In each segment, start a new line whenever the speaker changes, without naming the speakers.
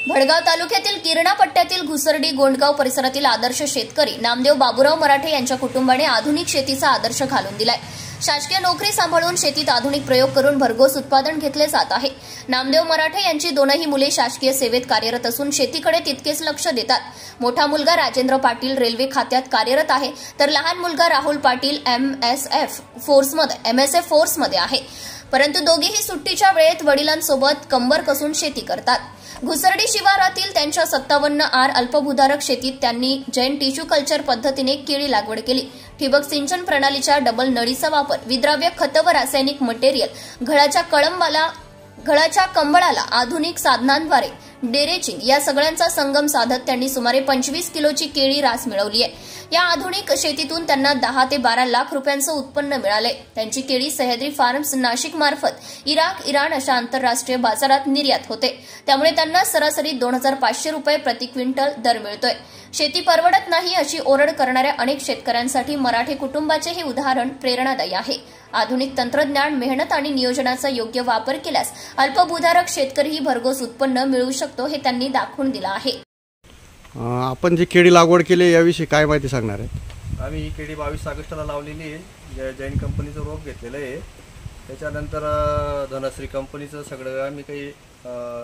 भडगाव तालुक्यातील किरणा पट्ट्यातील घुसर्डी गोंडगाव परिसरातील आदर्श शेतकरी नामदेव बाबूराव मराठे यांच्या कुटुंबाने आधुनिक शेतीचा आदर्श घालून दिलाय। शासकीय नोकरी सांभाळून शेतीत आधुनिक प्रयोग करून भरघोस उत्पादन घेतले जात आहे। नामदेव मराठे यांची दोनही मुले शासकीय सेवेत कार्यरत असून शेतीकडे तितकेच लक्ष देतात। मोठा मुलगा राजेंद्र पाटील रेल्वे खात्यात कार्यरत आहे, तर लहान मुलगा राहुल पाटील एमएसएफ फोर्समध्ये आहे। परंतु दोघेही सुट्टीच्या वेळेत वडिलांसोबत कंबर कसून शेती करतात। घुसर्डी शिवारातील त्यांच्या 57 आर अल्पभूधारक शेतीत त्यांनी जैन टिश्यू कल्चर पद्धतीने केळी लागवड केली। ठिबक सिंचन प्रणालीच्या डबल नळीचा वापर, विद्राव्य खतं व रासायनिक मटेरियल, घळाच्या कंबळाला आधुनिक साधनांद्वारे डेरेचिंग या सगळ्यांचा संगम साधत त्यांनी सुमारे 25 किलोची केळी रास मिळवली आहे। या आधुनिक शेतीतून त्यांना 10 ते 12 लाख रुपयांचं उत्पन्न मिळाले। त्यांची केळी सह्याद्री फार्म्स नाशिक मार्फत इराक, इराण अशा आंतरराष्ट्रीय बाजारात निर्यात होते, त्यामुळे त्यांना सरासरी 2500 रुपये प्रति क्विंटल दर मिळतोय। शेती परवडत नाही अशी ओरड करणाऱ्या अनेक शेतकऱ्यांसाठी मराठे कुटुंबाचे हे उदाहरण प्रेरणादायी आहे। आधुनिक तंत्रज्ञान, मेहनत आणि नियोजनाचा योग्य वापर केल्यास अल्पभूधारक शेतकरीही भरघोस उत्पन्न मिळवू शकतो, हे त्यांनी दाखवून दिलं आहे।
आपण जी केळी लागवड केली याविषयी काय माहिती सांगणार आहे?
आम्ही ही केळी 22 ऑगस्टला लावलेली आहे। जैन कंपनीचं रोप घेतलेलं आहे। त्याच्यानंतर धनश्री कंपनीचं सगळं आम्ही काही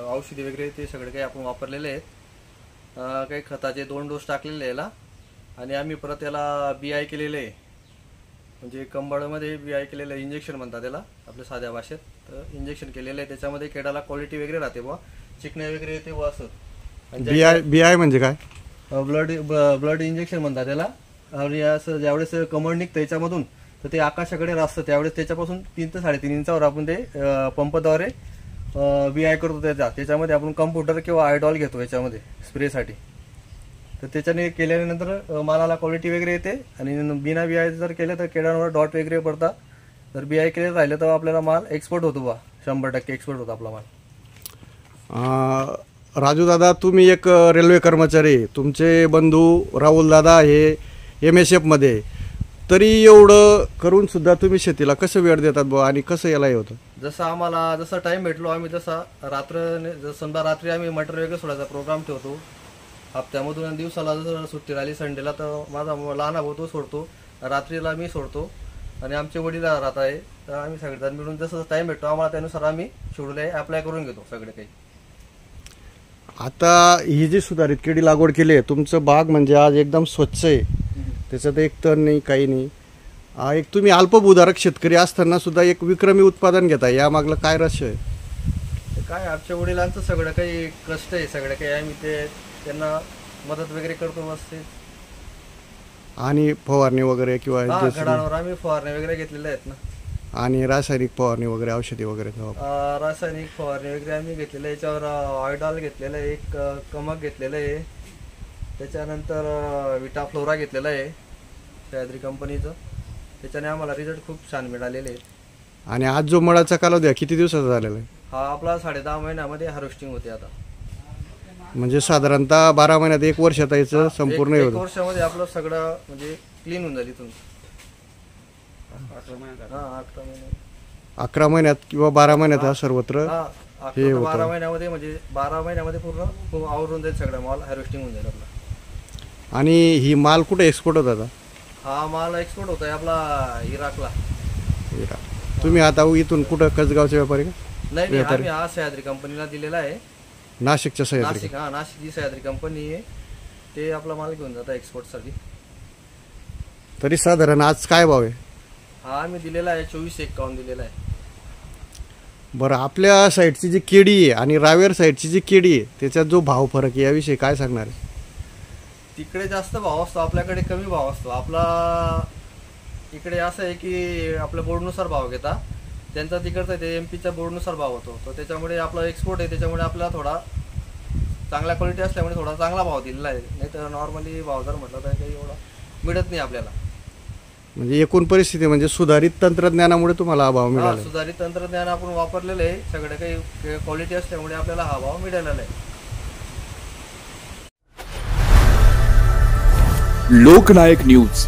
औषधी वगैरे ते सगळे काही आपण वापरलेले आहेत। काही खताचे 2 डोस टाकलेले आहे याला, आणि आम्ही परत याला BI केलेले आहे, म्हणजे कंबळमध्ये BI केलेलं आहे, इंजेक्शन म्हणतात त्याला आपल्या साध्या भाषेत। तर इंजेक्शन केलेलं आहे, त्याच्यामध्ये केळाला क्वालिटी वगैरे राहते बुवा, चिकण्या वगैरे येते बुवा असं।
BI म्हणजे काय?
ब्लड इंजेक्शन म्हणतात त्याला। आणि असं ज्यावेळेस कमळ निघतं त्याच्यामधून तर ते आकाशाकडे रास्तं, त्यावेळेस त्याच्यापासून 3 ते 3.5 इंचावर आपण ते पंपद्वारे BI करतो। त्याच्यामध्ये आपण कम्प्युटर किंवा आयडॉल घेतो याच्यामध्ये स्प्रेसाठी। तर त्याच्याने केल्यानंतर मालाला क्वालिटी वगैरे येते, आणि बिना BI जर केलं तर केळांवर डॉट वगैरे पडतात। जर BI केलं राहिलं तर आपल्याला माल एक्सपोर्ट होतो बा, 100% एक्सपोर्ट होतो आपला माल।
राजू दादा, तुम्ही एक रेल्वे कर्मचारी, तुमचे बंधू राहुल दादा हे MSF मध्ये, तरी एवढं करून सुद्धा तुम्ही शेतीला कसं वेळ देतात बुवा आणि कसं याला हे होतं?
जसं आम्हाला जसा टाइम भेटलो आम्ही तसा समजा रात्री आम्ही मटर वगैरे सोडायचा प्रोग्राम ठेवतो हप्त्यामधून। दिवसाला जर सुट्टी राहिली संडेला तर माझा लहान भाऊ तो सोडतो, रात्रीला मी सोडतो, आणि आमचे वडील राहत आहे। तर आम्ही सगळेजण मिळून जसं टाइम भेटतो आम्हाला त्यानुसार आम्ही शेड्यूल अप्लाय करून घेतो सगळे काही।
आता ही जी सुधारित केळी लागवड केली आहे, तुमचं बाग म्हणजे आज एकदम स्वच्छ आहे, त्याच्यात एक तण नाही, काही नाही। एक तुम्ही अल्पभूधारक शेतकरी असताना सुद्धा एक विक्रमी उत्पादन घेताय, यामागलं काय रहस्य आहे?
काय आमच्या वडिलांचं सगळं काही कष्ट आहे, सगळं काही आम्ही त्यांना मदत वगैरे करतो बसते।
आणि फवारणी वगैरे किंवा
घडांवर आम्ही फवारणी वगैरे घेतलेल्या आहेत ना,
आणि रासायनिक फवारणी वगैरे, औषधी वगैरे?
रासायनिक फवारणी वगैरे आम्ही घेतलेलं आहे। याच्यावर ऑयडॉल घेतलेलं आहे, एक कमक घेतलेलं आहे, त्याच्यानंतर विटाफ्लोरा घेतलेला आहे सह्याद्री कंपनीचं। त्याच्याने आम्हाला रिझल्ट खूप छान मिळालेले आहेत।
आणि आज जो मळाचा कालावधी किती दिवसाचा झालेला आहे?
हा आपला 10.5 महिन्यामध्ये हार्वेस्टिंग होते आता,
म्हणजे साधारणतः 12 महिन्यात 1 वर्षात याचं संपूर्ण
1 वर्षामध्ये आपलं सगळं म्हणजे क्लीन होऊन जाईल इथून।
11 महिन्यात किंवा 12 महिन्यात हा सर्वत्र
हे 12 महिन्यामध्ये, म्हणजे 12 महिन्यामध्ये पूर्ण आवरून जाईल सगळं माल, हार्वेस्टिंग होऊन जाईल आपला।
आणि ही माल कुठे एक्सपोर्ट होत आता?
हा माल एक्सपोर्ट होत आहे आपला इराकला।
तुम्ही आता इथून कुठं कसगावचे व्यापारी का?
नाही, आम्ही हा सह्याद्री कंपनीला दिलेला आहे,
नाशिकच्या सह्याद्री।
नाशिकची सह्याद्री कंपनी आहे, ते आपला माल घेऊन जातात एक्सपोर्टसाठी।
तरी साधारण आज काय भाव आहे?
हा आम्ही दिलेला आहे 2451 दिलेला आहे।
बरं, आपल्या साईडची जी केळी आहे आणि रावेर साईडची जी केळी आहे त्याच्यात जो भाव फरक आहे याविषयी काय सांगणार आहे?
तिकडे जास्त भाव असतो, आपल्याकडे कमी भाव असतो। आपला इकडे असं आहे की आपल्या बोर्डनुसार भाव घेता, त्यांचा तिकडचा ते MP च्या बोर्डनुसार भाव होतो। तर त्याच्यामुळे आपला एक्सपोर्ट आहे, त्याच्यामुळे आपल्याला थोडा चांगला क्वालिटी असल्यामुळे थोडा चांगला भाव दिलेला आहे। नाही तर नॉर्मली भाव जर म्हटलं तर काही एवढा मिळत नाही आपल्याला।
म्हणजे एकूण परिस्थिती म्हणजे सुधारित तंत्रज्ञानामुळे तुम्हाला हा भाव मिळाला?
सुधारित तंत्रज्ञान आपण वापरलेलं आहे, सगळं काही क्वालिटी असल्यामुळे आपल्याला हा भाव मिळालेला आहे।
लोकनायक न्यूज